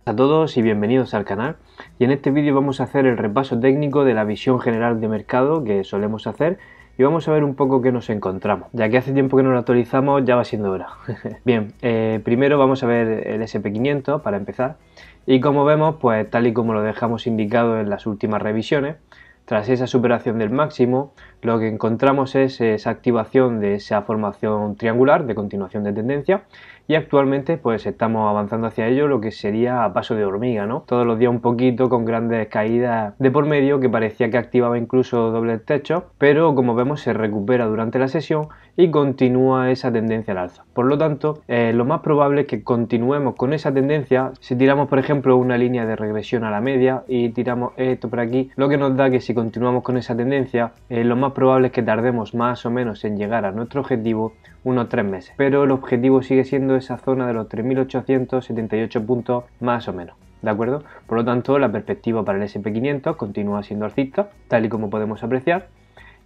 A todos y bienvenidos al canal, y en este vídeo vamos a hacer el repaso técnico de la visión general de mercado que solemos hacer y vamos a ver un poco qué nos encontramos, ya que hace tiempo que no lo actualizamos, ya va siendo hora. Bien, primero vamos a ver el SP500 para empezar, y como vemos, pues tal y como lo dejamos indicado en las últimas revisiones, tras esa superación del máximo, lo que encontramos es esa activación de esa formación triangular de continuación de tendencia, y actualmente pues estamos avanzando hacia ello, lo que sería a paso de hormiga, ¿no? Todos los días un poquito, con grandes caídas de por medio, que parecía que activaba incluso doble techo, pero como vemos se recupera durante la sesión y continúa esa tendencia al alza. Por lo tanto, lo más probable es que continuemos con esa tendencia. Si tiramos por ejemplo una línea de regresión a la media y tiramos esto por aquí, lo que nos da que si continuamos con esa tendencia, lo más probable es que tardemos más o menos en llegar a nuestro objetivo unos 3 meses, pero el objetivo sigue siendo esa zona de los 3.878 puntos más o menos, ¿de acuerdo? Por lo tanto, la perspectiva para el SP500 continúa siendo alcista, tal y como podemos apreciar,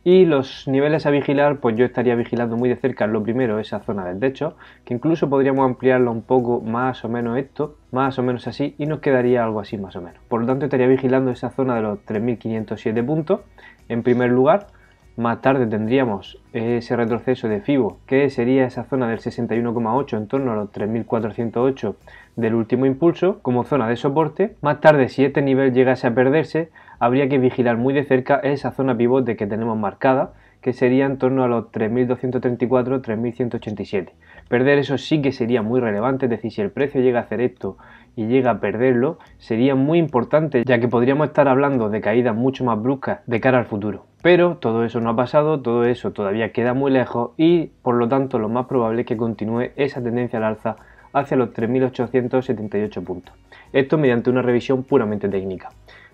y los niveles a vigilar, pues yo estaría vigilando muy de cerca lo primero, esa zona del techo, que incluso podríamos ampliarlo un poco, más o menos esto, más o menos así, y nos quedaría algo así más o menos. Por lo tanto, estaría vigilando esa zona de los 3.507 puntos en primer lugar. Más tarde tendríamos ese retroceso de FIBO, que sería esa zona del 61,8 en torno a los 3.408 del último impulso, como zona de soporte. Más tarde, si este nivel llegase a perderse, habría que vigilar muy de cerca esa zona pivote que tenemos marcada, que sería en torno a los 3.234, 3.187. Perder eso sí que sería muy relevante, es decir, si el precio llega a hacer esto y llega a perderlo, sería muy importante, ya que podríamos estar hablando de caídas mucho más bruscas de cara al futuro. Pero todo eso no ha pasado, todo eso todavía queda muy lejos y por lo tanto lo más probable es que continúe esa tendencia al alza hacia los 3.878 puntos. Esto mediante una revisión puramente técnica.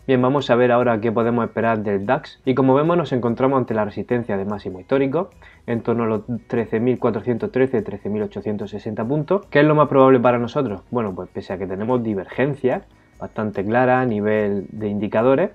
Bien, vamos a ver ahora qué podemos esperar del DAX, y como vemos nos encontramos ante la resistencia de máximo histórico en torno a los 13.413, 13.860 puntos. ¿Qué es lo más probable para nosotros? Bueno, pues pese a que tenemos divergencias bastante claras a nivel de indicadores,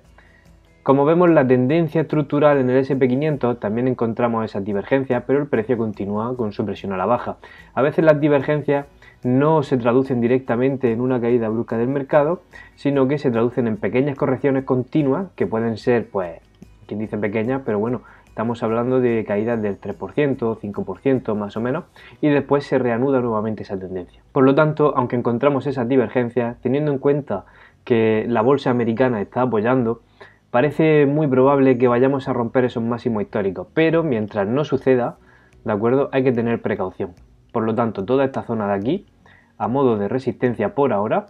como vemos la tendencia estructural en el SP500 también encontramos esas divergencias, pero el precio continúa con su presión a la baja. A veces las divergencias no se traducen directamente en una caída brusca del mercado, sino que se traducen en pequeñas correcciones continuas, que pueden ser, pues, quien dice pequeñas, pero bueno, estamos hablando de caídas del 3%, 5% más o menos, y después se reanuda nuevamente esa tendencia. Por lo tanto, aunque encontramos esas divergencias, teniendo en cuenta que la bolsa americana está apoyando, parece muy probable que vayamos a romper esos máximos históricos, pero mientras no suceda, ¿de acuerdo?, hay que tener precaución. Por lo tanto, toda esta zona de aquí, a modo de resistencia por ahora,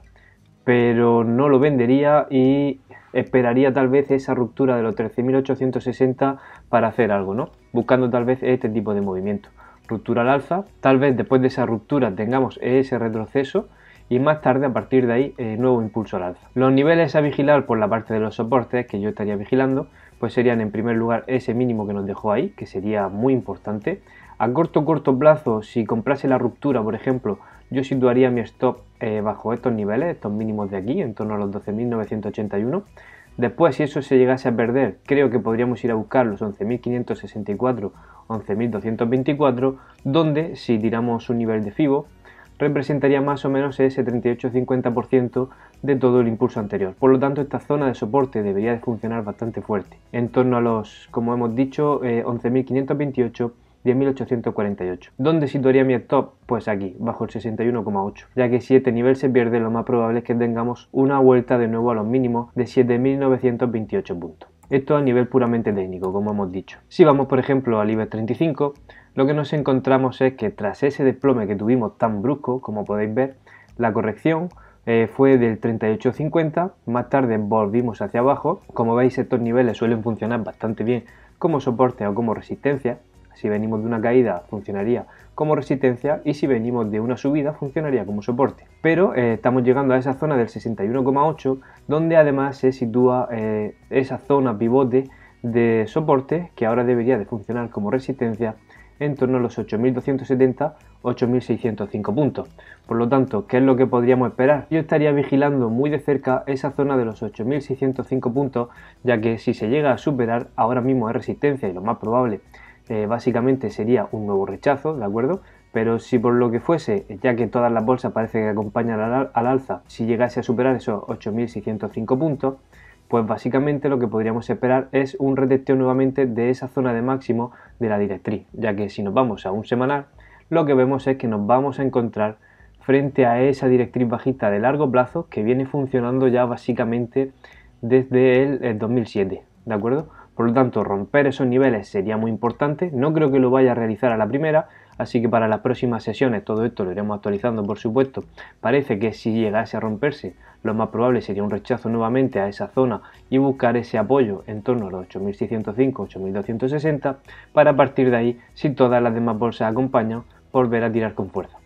pero no lo vendería y esperaría tal vez esa ruptura de los 13.860 para hacer algo, ¿no? Buscando tal vez este tipo de movimiento. Ruptura al alza, tal vez después de esa ruptura tengamos ese retroceso y más tarde, a partir de ahí, nuevo impulso al alza. Los niveles a vigilar por la parte de los soportes que yo estaría vigilando, pues serían en primer lugar ese mínimo que nos dejó ahí, que sería muy importante. A corto plazo, si comprase la ruptura, por ejemplo, yo situaría mi stop bajo estos niveles, estos mínimos de aquí, en torno a los 12.981. Después, si eso se llegase a perder, creo que podríamos ir a buscar los 11.564, 11.224, donde, si tiramos un nivel de FIBO, representaría más o menos ese 38-50% de todo el impulso anterior. Por lo tanto, esta zona de soporte debería de funcionar bastante fuerte, en torno a los, como hemos dicho, 11.528, 10.848. ¿Dónde situaría mi stop? Pues aquí, bajo el 61,8, ya que si este nivel se pierde, lo más probable es que tengamos una vuelta de nuevo a los mínimos de 7.928 puntos. Esto a nivel puramente técnico, como hemos dicho. Si vamos, por ejemplo, al IBEX 35, lo que nos encontramos es que tras ese desplome que tuvimos tan brusco, como podéis ver, la corrección fue del 38,50, más tarde volvimos hacia abajo. Como veis, estos niveles suelen funcionar bastante bien como soporte o como resistencia. Si venimos de una caída, funcionaría como resistencia, y si venimos de una subida, funcionaría como soporte. Pero estamos llegando a esa zona del 61,8, donde además se sitúa esa zona pivote de soporte, que ahora debería de funcionar como resistencia en torno a los 8.270, 8.605 puntos. Por lo tanto, ¿qué es lo que podríamos esperar? Yo estaría vigilando muy de cerca esa zona de los 8.605 puntos, ya que si se llega a superar, ahora mismo es resistencia y lo más probable básicamente sería un nuevo rechazo, ¿de acuerdo? pero si por lo que fuese, ya que todas las bolsas parece que acompañan al alza, si llegase a superar esos 8.605 puntos, pues básicamente lo que podríamos esperar es un retesteo nuevamente de esa zona de máximo de la directriz, ya que si nos vamos a un semanal, lo que vemos es que nos vamos a encontrar frente a esa directriz bajista de largo plazo que viene funcionando ya básicamente desde el 2007, ¿de acuerdo? Por lo tanto, romper esos niveles sería muy importante. No creo que lo vaya a realizar a la primera, así que para las próximas sesiones todo esto lo iremos actualizando, por supuesto. Parece que si llegase a romperse, lo más probable sería un rechazo nuevamente a esa zona y buscar ese apoyo en torno a los 8.605, 8.260, para a partir de ahí, si todas las demás bolsas acompañan, volver a tirar con fuerza.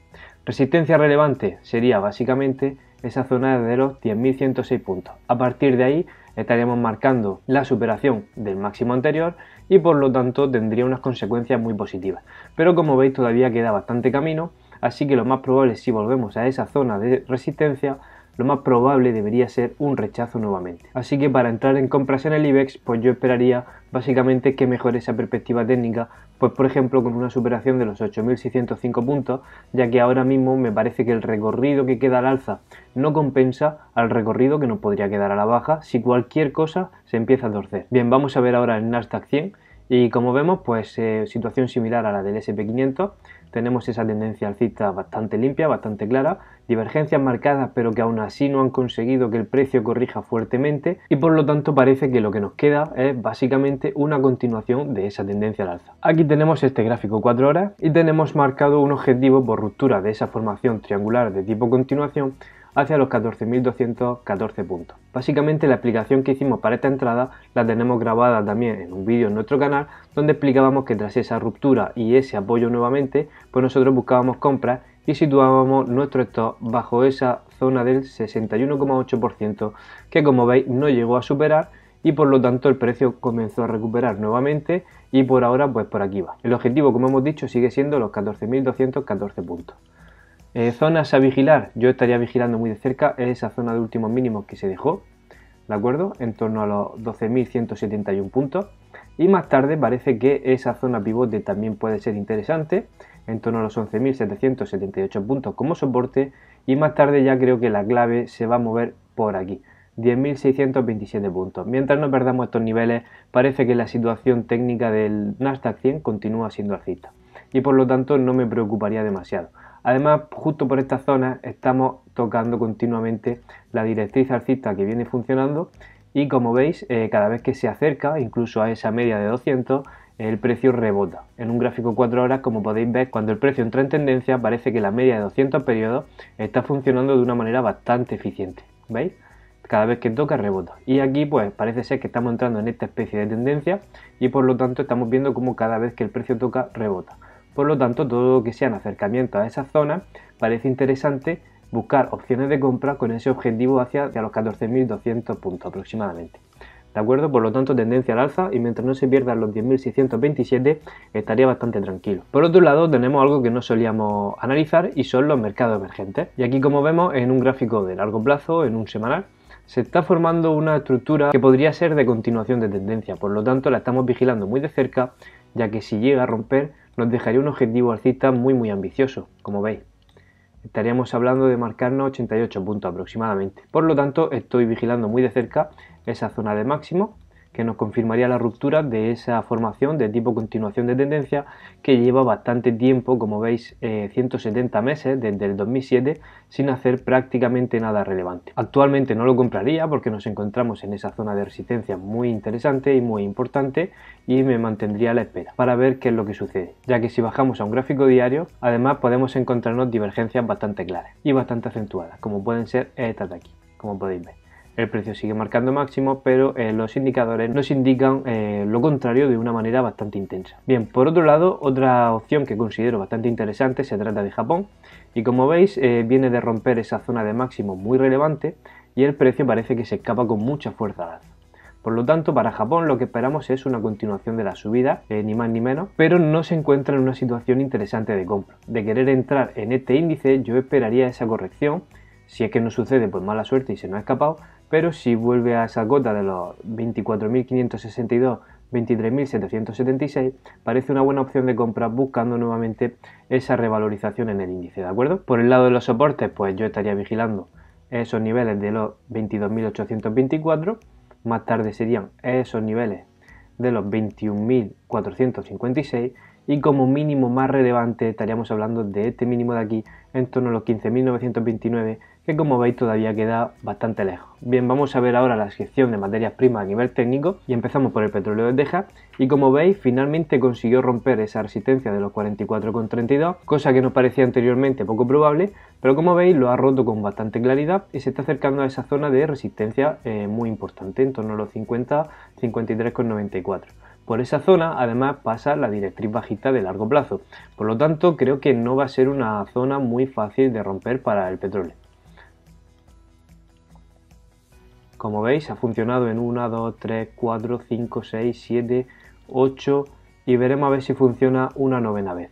Resistencia relevante sería básicamente esa zona de los 10.106 puntos. A partir de ahí estaríamos marcando la superación del máximo anterior y por lo tanto tendría unas consecuencias muy positivas. Pero como veis todavía queda bastante camino, así que lo más probable, si volvemos a esa zona de resistencia, lo más probable debería ser un rechazo nuevamente. Así que para entrar en compras en el IBEX, pues yo esperaría básicamente que mejore esa perspectiva técnica, pues por ejemplo con una superación de los 8.605 puntos, ya que ahora mismo me parece que el recorrido que queda al alza no compensa al recorrido que nos podría quedar a la baja si cualquier cosa se empieza a torcer. Bien, vamos a ver ahora el Nasdaq 100 y como vemos, pues situación similar a la del SP500. Tenemos esa tendencia alcista bastante limpia, bastante clara, divergencias marcadas pero que aún así no han conseguido que el precio corrija fuertemente y por lo tanto parece que lo que nos queda es básicamente una continuación de esa tendencia al alza. Aquí tenemos este gráfico 4 horas y tenemos marcado un objetivo por ruptura de esa formación triangular de tipo continuación hacia los 14.214 puntos. Básicamente la explicación que hicimos para esta entrada la tenemos grabada también en un vídeo en nuestro canal donde explicábamos que tras esa ruptura y ese apoyo nuevamente, pues nosotros buscábamos compras y situábamos nuestro stop bajo esa zona del 61,8% que como veis no llegó a superar y por lo tanto el precio comenzó a recuperar nuevamente y por ahora pues por aquí va. El objetivo, como hemos dicho, sigue siendo los 14.214 puntos. Zonas a vigilar, yo estaría vigilando muy de cerca esa zona de últimos mínimos que se dejó, ¿de acuerdo? En torno a los 12.171 puntos y más tarde parece que esa zona pivote también puede ser interesante, en torno a los 11.778 puntos como soporte y más tarde ya creo que la clave se va a mover por aquí, 10.627 puntos. Mientras no perdamos estos niveles, parece que la situación técnica del Nasdaq 100 continúa siendo alcista y por lo tanto no me preocuparía demasiado. Además, justo por estas zonas estamos tocando continuamente la directriz alcista que viene funcionando y como veis, cada vez que se acerca, incluso a esa media de 200, el precio rebota. En un gráfico 4 horas, como podéis ver, cuando el precio entra en tendencia, parece que la media de 200 periodos está funcionando de una manera bastante eficiente. ¿Veis? Cada vez que toca rebota. Y aquí pues parece ser que estamos entrando en esta especie de tendencia y por lo tanto estamos viendo como cada vez que el precio toca rebota. Por lo tanto, todo lo que sean acercamientos a esa zona parece interesante buscar opciones de compra con ese objetivo hacia los 14.200 puntos aproximadamente. ¿De acuerdo? Por lo tanto, tendencia al alza y mientras no se pierdan los 10.627 estaría bastante tranquilo. Por otro lado, tenemos algo que no solíamos analizar y son los mercados emergentes. Y aquí, como vemos, en un gráfico de largo plazo, en un semanal, se está formando una estructura que podría ser de continuación de tendencia. Por lo tanto, la estamos vigilando muy de cerca, ya que si llega a romper, nos dejaría un objetivo alcista muy ambicioso, como veis. Estaríamos hablando de marcarnos 88 puntos aproximadamente. Por lo tanto, estoy vigilando muy de cerca esa zona de máximo que nos confirmaría la ruptura de esa formación de tipo continuación de tendencia que lleva bastante tiempo, como veis 170 meses desde el 2007 sin hacer prácticamente nada relevante. Actualmente no lo compraría porque nos encontramos en esa zona de resistencia muy interesante y muy importante y me mantendría a la espera para ver qué es lo que sucede, ya que si bajamos a un gráfico diario además podemos encontrarnos divergencias bastante claras y bastante acentuadas, como pueden ser estas de aquí, como podéis ver. El precio sigue marcando máximo, pero los indicadores nos indican lo contrario de una manera bastante intensa. Bien, por otro lado, otra opción que considero bastante interesante se trata de Japón y como veis viene de romper esa zona de máximo muy relevante y el precio parece que se escapa con mucha fuerza al alza. Por lo tanto, para Japón lo que esperamos es una continuación de la subida, ni más ni menos, pero no se encuentra en una situación interesante de compra. De querer entrar en este índice, yo esperaría esa corrección. Si es que no sucede, pues mala suerte y se nos ha escapado, pero si vuelve a esa cota de los 24.562 23.776, parece una buena opción de compra buscando nuevamente esa revalorización en el índice, ¿de acuerdo? Por el lado de los soportes, pues yo estaría vigilando esos niveles de los 22.824, más tarde serían esos niveles de los 21.456 y como mínimo más relevante estaríamos hablando de este mínimo de aquí en torno a los 15.929, que como veis todavía queda bastante lejos. Bien, vamos a ver ahora la sección de materias primas a nivel técnico y empezamos por el petróleo de Texas y como veis finalmente consiguió romper esa resistencia de los 44,32, cosa que nos parecía anteriormente poco probable, pero como veis lo ha roto con bastante claridad y se está acercando a esa zona de resistencia muy importante, en torno a los 50-53,94. Por esa zona además pasa la directriz bajista de largo plazo, por lo tanto creo que no va a ser una zona muy fácil de romper para el petróleo. Como veis ha funcionado en 1, 2, 3, 4, 5, 6, 7, 8 y veremos a ver si funciona una novena vez.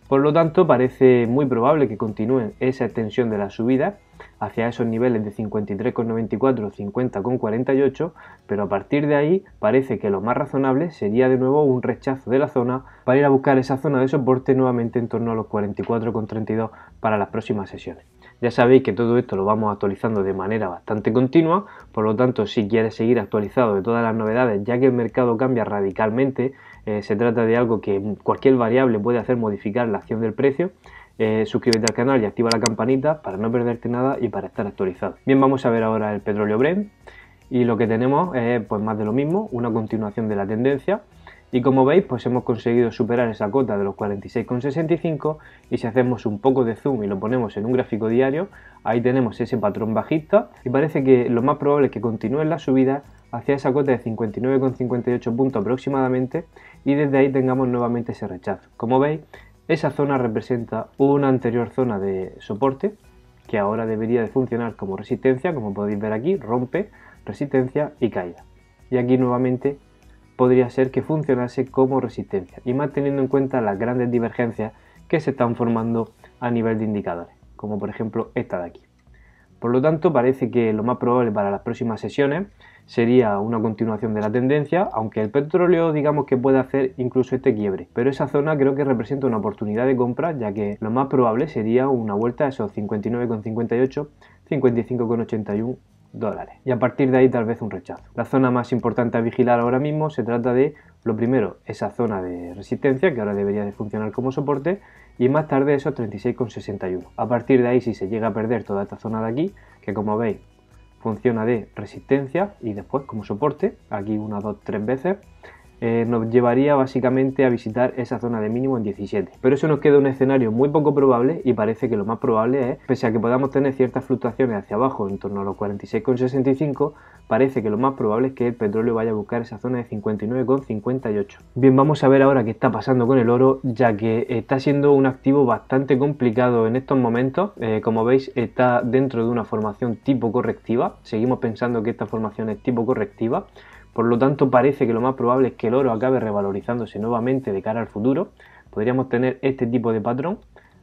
Por lo tanto parece muy probable que continúen esa extensión de la subida hacia esos niveles de 53,94, 50,48, pero a partir de ahí parece que lo más razonable sería de nuevo un rechazo de la zona para ir a buscar esa zona de soporte nuevamente en torno a los 44,32 para las próximas sesiones. Ya sabéis que todo esto lo vamos actualizando de manera bastante continua, por lo tanto si quieres seguir actualizado de todas las novedades, ya que el mercado cambia radicalmente, se trata de algo que cualquier variable puede hacer modificar la acción del precio, suscríbete al canal y activa la campanita para no perderte nada y para estar actualizado. Bien, vamos a ver ahora el petróleo Brent y lo que tenemos es pues más de lo mismo, una continuación de la tendencia. Y como veis, pues hemos conseguido superar esa cota de los 46,65 y si hacemos un poco de zoom y lo ponemos en un gráfico diario, ahí tenemos ese patrón bajista y parece que lo más probable es que continúe la subida hacia esa cota de 59,58 puntos aproximadamente y desde ahí tengamos nuevamente ese rechazo. Como veis, esa zona representa una anterior zona de soporte que ahora debería de funcionar como resistencia, como podéis ver aquí, rompe, resistencia y caída. Y aquí nuevamente podría ser que funcionase como resistencia y más teniendo en cuenta las grandes divergencias que se están formando a nivel de indicadores, como por ejemplo esta de aquí. Por lo tanto, parece que lo más probable para las próximas sesiones sería una continuación de la tendencia, aunque el petróleo digamos que puede hacer incluso este quiebre, pero esa zona creo que representa una oportunidad de compra, ya que lo más probable sería una vuelta a esos 59,58, 55,81 dólares y a partir de ahí tal vez un rechazo. La zona más importante a vigilar ahora mismo se trata de, lo primero, esa zona de resistencia que ahora debería de funcionar como soporte y más tarde esos 36,61. A partir de ahí, si se llega a perder toda esta zona de aquí, que como veis funciona de resistencia y después como soporte, aquí 1, 2, 3 veces, nos llevaría básicamente a visitar esa zona de mínimo en 17. Pero eso nos queda un escenario muy poco probable y parece que lo más probable es, pese a que podamos tener ciertas fluctuaciones hacia abajo en torno a los 46,65, parece que lo más probable es que el petróleo vaya a buscar esa zona de 59,58. Bien, vamos a ver ahora qué está pasando con el oro, ya que está siendo un activo bastante complicado en estos momentos. Como veis, está dentro de una formación tipo correctiva. Seguimos pensando que esta formación es tipo correctiva. Por lo tanto, parece que lo más probable es que el oro acabe revalorizándose nuevamente de cara al futuro. Podríamos tener este tipo de patrón.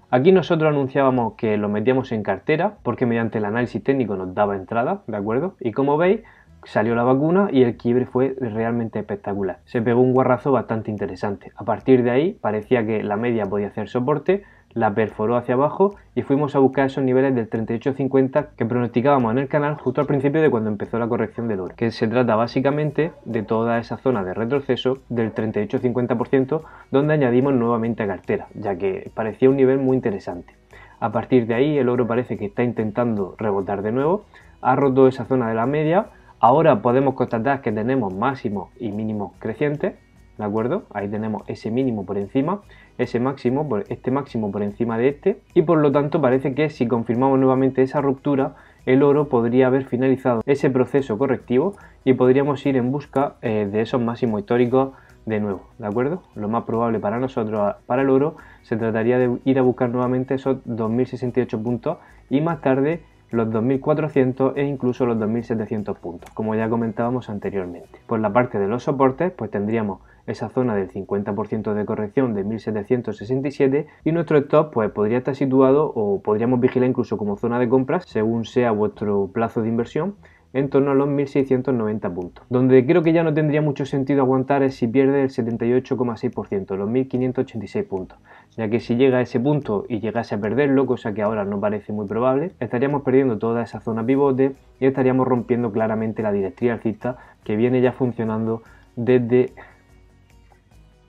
Aquí nosotros anunciábamos que lo metíamos en cartera porque mediante el análisis técnico nos daba entrada, ¿de acuerdo? Y como veis, salió la vacuna y el quiebre fue realmente espectacular. Se pegó un guarrazo bastante interesante. A partir de ahí parecía que la media podía hacer soporte, la perforó hacia abajo y fuimos a buscar esos niveles del 38,50 que pronosticábamos en el canal justo al principio de cuando empezó la corrección del oro, que se trata básicamente de toda esa zona de retroceso del 38,50% donde añadimos nuevamente a cartera, ya que parecía un nivel muy interesante. A partir de ahí el oro parece que está intentando rebotar de nuevo, ha roto esa zona de la media, ahora podemos constatar que tenemos máximos y mínimos crecientes, ¿de acuerdo? Ahí tenemos ese mínimo por encima, este máximo por encima de este y por lo tanto parece que si confirmamos nuevamente esa ruptura el oro podría haber finalizado ese proceso correctivo y podríamos ir en busca de esos máximos históricos de nuevo, ¿de acuerdo? Lo más probable para nosotros, para el oro, se trataría de ir a buscar nuevamente esos 2068 puntos y más tarde los 2400 e incluso los 2700 puntos, como ya comentábamos anteriormente. Por la parte de los soportes, pues tendríamos esa zona del 50% de corrección de 1767 y nuestro stop pues podría estar situado o podríamos vigilar incluso como zona de compras según sea vuestro plazo de inversión en torno a los 1690 puntos. Donde creo que ya no tendría mucho sentido aguantar es si pierde el 78,6%, los 1586 puntos, ya que si llega a ese punto y llegase a perderlo, cosa que ahora no parece muy probable, estaríamos perdiendo toda esa zona pivote y estaríamos rompiendo claramente la directriz alcista que viene ya funcionando desde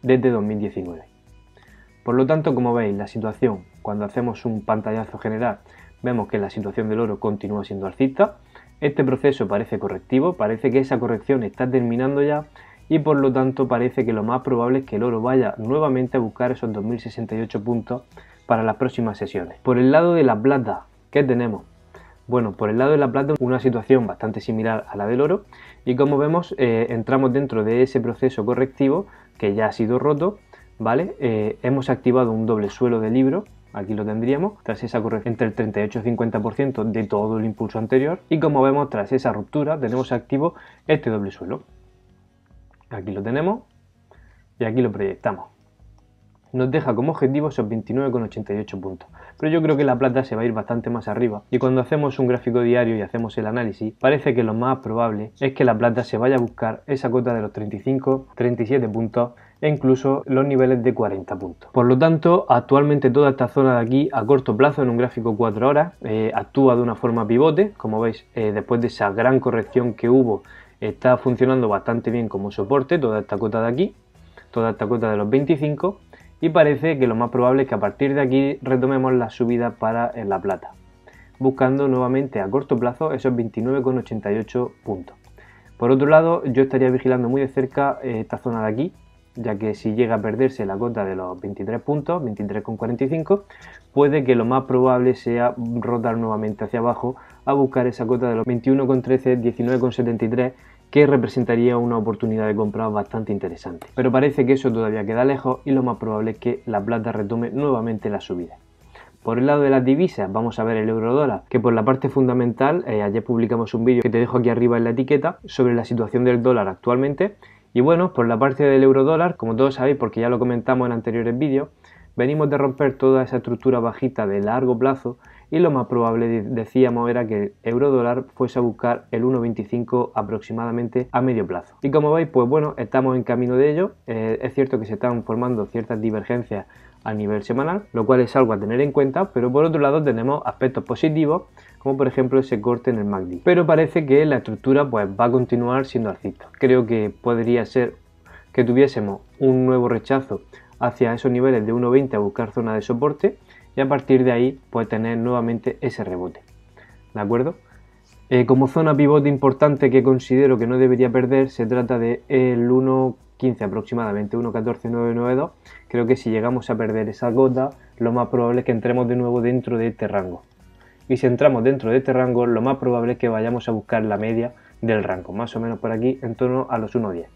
2019. Por lo tanto, como veis, la situación, cuando hacemos un pantallazo general, vemos que la situación del oro continúa siendo alcista. Este proceso parece correctivo, parece que esa corrección está terminando ya y por lo tanto parece que lo más probable es que el oro vaya nuevamente a buscar esos 2068 puntos para las próximas sesiones. Por el lado de la plata, ¿qué tenemos? Bueno, por el lado de la plata una situación bastante similar a la del oro y como vemos entramos dentro de ese proceso correctivo que ya ha sido roto, ¿vale? Hemos activado un doble suelo de libro. Aquí lo tendríamos, tras esa corrección entre el 38 y 50% de todo el impulso anterior. Y como vemos, tras esa ruptura tenemos activo este doble suelo. Aquí lo tenemos y aquí lo proyectamos. Nos deja como objetivo esos 29,88 puntos. Pero yo creo que la plata se va a ir bastante más arriba. Y cuando hacemos un gráfico diario y hacemos el análisis, parece que lo más probable es que la plata se vaya a buscar esa cota de los 35, 37 puntos e incluso los niveles de 40 puntos. Por lo tanto, actualmente toda esta zona de aquí a corto plazo en un gráfico 4 horas actúa de una forma pivote. Como veis, después de esa gran corrección que hubo, está funcionando bastante bien como soporte toda esta cota de aquí, toda esta cota de los 25, y parece que lo más probable es que a partir de aquí retomemos la subida para la plata, buscando nuevamente a corto plazo esos 29,88 puntos. Por otro lado, yo estaría vigilando muy de cerca esta zona de aquí, ya que si llega a perderse la cota de los 23 puntos, 23,45, puede que lo más probable sea rotar nuevamente hacia abajo a buscar esa cota de los 21,13, 19,73, que representaría una oportunidad de compra bastante interesante. Pero parece que eso todavía queda lejos y lo más probable es que la plata retome nuevamente la subida. Por el lado de las divisas vamos a ver el euro dólar, que por la parte fundamental, ayer publicamos un vídeo que te dejo aquí arriba en la etiqueta sobre la situación del dólar actualmente. Y bueno, por la parte del euro dólar, como todos sabéis porque ya lo comentamos en anteriores vídeos, venimos de romper toda esa estructura bajista de largo plazo y lo más probable, decíamos, era que el euro dólar fuese a buscar el 1,25 aproximadamente a medio plazo. Y como veis, pues bueno, estamos en camino de ello. Es cierto que se están formando ciertas divergencias a nivel semanal, lo cual es algo a tener en cuenta, pero por otro lado tenemos aspectos positivos, como por ejemplo ese corte en el MACD. Pero parece que la estructura pues va a continuar siendo alcista. Creo que podría ser que tuviésemos un nuevo rechazo hacia esos niveles de 1,20 a buscar zona de soporte y a partir de ahí pues tener nuevamente ese rebote, ¿de acuerdo? Como zona pivote importante que considero que no debería perder, se trata de el 1,15 aproximadamente, 1,14992. Creo que si llegamos a perder esa cota, lo más probable es que entremos de nuevo dentro de este rango. Y si entramos dentro de este rango, lo más probable es que vayamos a buscar la media del rango, más o menos por aquí, en torno a los 1,10.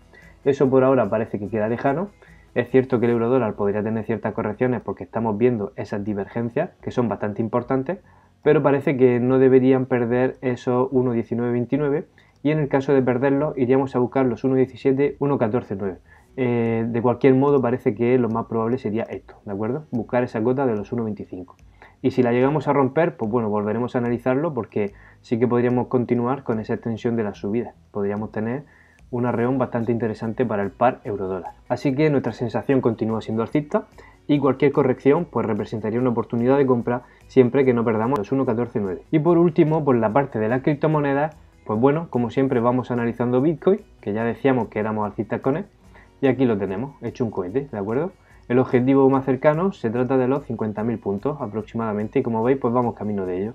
Eso por ahora parece que queda lejano. Es cierto que el euro dólar podría tener ciertas correcciones porque estamos viendo esas divergencias que son bastante importantes, pero parece que no deberían perder esos 1,1929 y en el caso de perderlos iríamos a buscar los 1,17, 1,149. De cualquier modo parece que lo más probable sería esto, ¿de acuerdo? Buscar esa cota de los 1,25. Y si la llegamos a romper, pues bueno, volveremos a analizarlo porque sí que podríamos continuar con esa extensión de las subidas. Podríamos tener un arreón bastante interesante para el par euro-dólar. Así que nuestra sensación continúa siendo alcista y cualquier corrección pues representaría una oportunidad de compra siempre que no perdamos los 1,149. Y por último, por la parte de las criptomonedas, pues bueno, como siempre vamos analizando Bitcoin, que ya decíamos que éramos alcistas con él, y aquí lo tenemos, hecho un cohete, ¿de acuerdo? El objetivo más cercano se trata de los 50.000 puntos aproximadamente y como veis pues vamos camino de ello.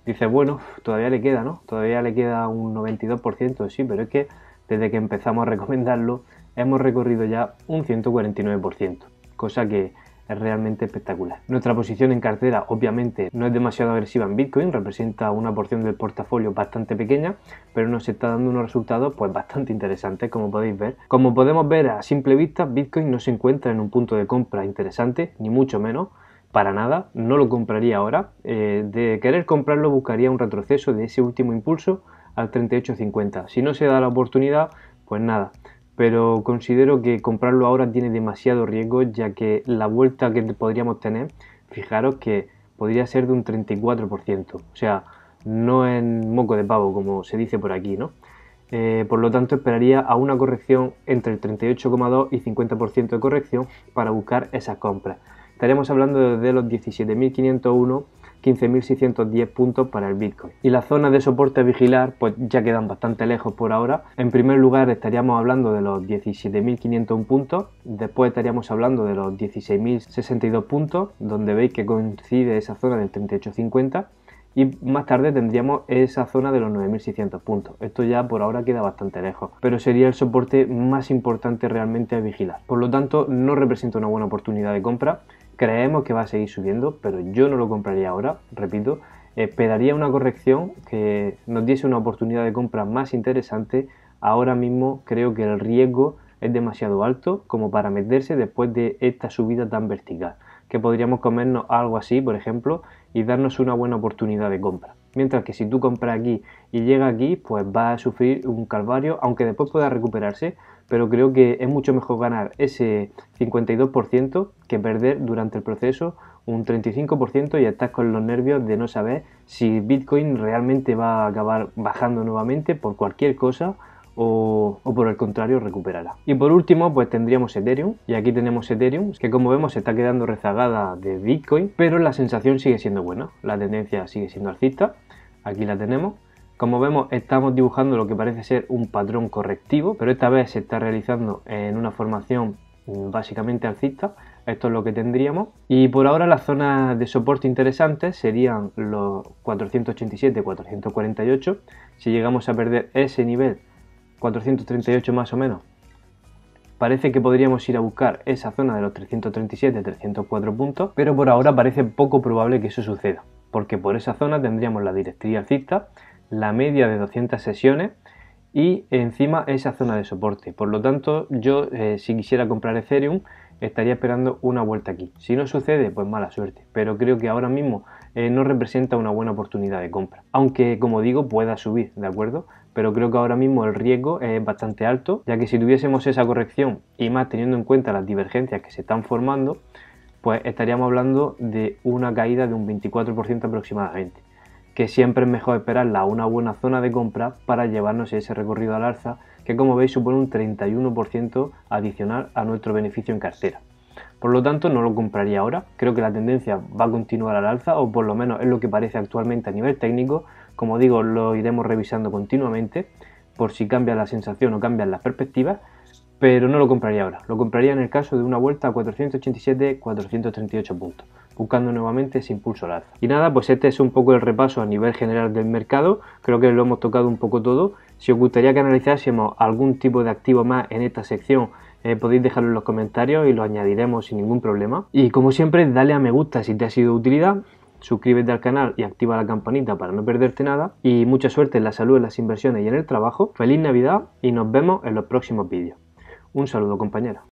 Dice, bueno, todavía le queda, ¿no? Todavía le queda un 92%, sí, pero es que desde que empezamos a recomendarlo hemos recorrido ya un 149%, cosa que es realmente espectacular. Nuestra posición en cartera obviamente no es demasiado agresiva en Bitcoin, representa una porción del portafolio bastante pequeña, pero nos está dando unos resultados pues bastante interesantes, como podéis ver. Como podemos ver a simple vista, Bitcoin no se encuentra en un punto de compra interesante, ni mucho menos, para nada, no lo compraría ahora. De querer comprarlo buscaría un retroceso de ese último impulso al 38.50. Si no se da la oportunidad, pues nada. Pero considero que comprarlo ahora tiene demasiado riesgo, ya que la vuelta que podríamos tener, fijaros que podría ser de un 34%. O sea, no en moco de pavo, como se dice por aquí, ¿no? Por lo tanto, esperaría a una corrección entre el 38,2 y 50% de corrección para buscar esas compras. Estaríamos hablando de los 17.501, 15.610 puntos para el Bitcoin. Y las zonas de soporte a vigilar pues ya quedan bastante lejos por ahora. En primer lugar estaríamos hablando de los 17.501 puntos, después estaríamos hablando de los 16.062 puntos, donde veis que coincide esa zona del 38,50. Y más tarde tendríamos esa zona de los 9.600 puntos. Esto ya por ahora queda bastante lejos, pero sería el soporte más importante realmente a vigilar. Por lo tanto, no representa una buena oportunidad de compra. Creemos que va a seguir subiendo, pero yo no lo compraría ahora, repito. Esperaría una corrección que nos diese una oportunidad de compra más interesante. Ahora mismo creo que el riesgo es demasiado alto como para meterse después de esta subida tan vertical, que podríamos comernos algo así, por ejemplo, y darnos una buena oportunidad de compra. Mientras que si tú compras aquí y llega aquí, pues va a sufrir un calvario, aunque después pueda recuperarse, pero creo que es mucho mejor ganar ese 52% que perder durante el proceso un 35% y estar con los nervios de no saber si Bitcoin realmente va a acabar bajando nuevamente por cualquier cosa o por el contrario recuperará. Y por último pues tendríamos Ethereum, y aquí tenemos Ethereum que como vemos se está quedando rezagada de Bitcoin, pero la sensación sigue siendo buena, la tendencia sigue siendo alcista. Aquí la tenemos. Como vemos estamos dibujando lo que parece ser un patrón correctivo, pero esta vez se está realizando en una formación básicamente alcista. Esto es lo que tendríamos, y por ahora las zonas de soporte interesantes serían los 487, 448. Si llegamos a perder ese nivel 438 más o menos, parece que podríamos ir a buscar esa zona de los 337, 304 puntos, pero por ahora parece poco probable que eso suceda, porque por esa zona tendríamos la directriz alcista, la media de 200 sesiones y encima esa zona de soporte. Por lo tanto, yo si quisiera comprar Ethereum estaría esperando una vuelta aquí. Si no sucede, pues mala suerte, pero creo que ahora mismo no representa una buena oportunidad de compra, aunque como digo pueda subir, ¿de acuerdo? Pero creo que ahora mismo el riesgo es bastante alto, ya que si tuviésemos esa corrección y más teniendo en cuenta las divergencias que se están formando, pues estaríamos hablando de una caída de un 24% aproximadamente, que siempre es mejor esperarla a una buena zona de compra para llevarnos ese recorrido al alza, que como veis supone un 31% adicional a nuestro beneficio en cartera. Por lo tanto no lo compraría ahora, creo que la tendencia va a continuar al alza, o por lo menos es lo que parece actualmente a nivel técnico. Como digo, lo iremos revisando continuamente por si cambia la sensación o cambian las perspectivas, pero no lo compraría ahora, lo compraría en el caso de una vuelta a 487, 438 puntos, buscando nuevamente ese impulso al alza. Y nada, pues este es un poco el repaso a nivel general del mercado, creo que lo hemos tocado un poco todo. Si os gustaría que analizásemos algún tipo de activo más en esta sección, podéis dejarlo en los comentarios y lo añadiremos sin ningún problema. Y como siempre, dale a me gusta si te ha sido de utilidad, suscríbete al canal y activa la campanita para no perderte nada, y mucha suerte en la salud, en las inversiones y en el trabajo. Feliz Navidad y nos vemos en los próximos vídeos. Un saludo, compañeros.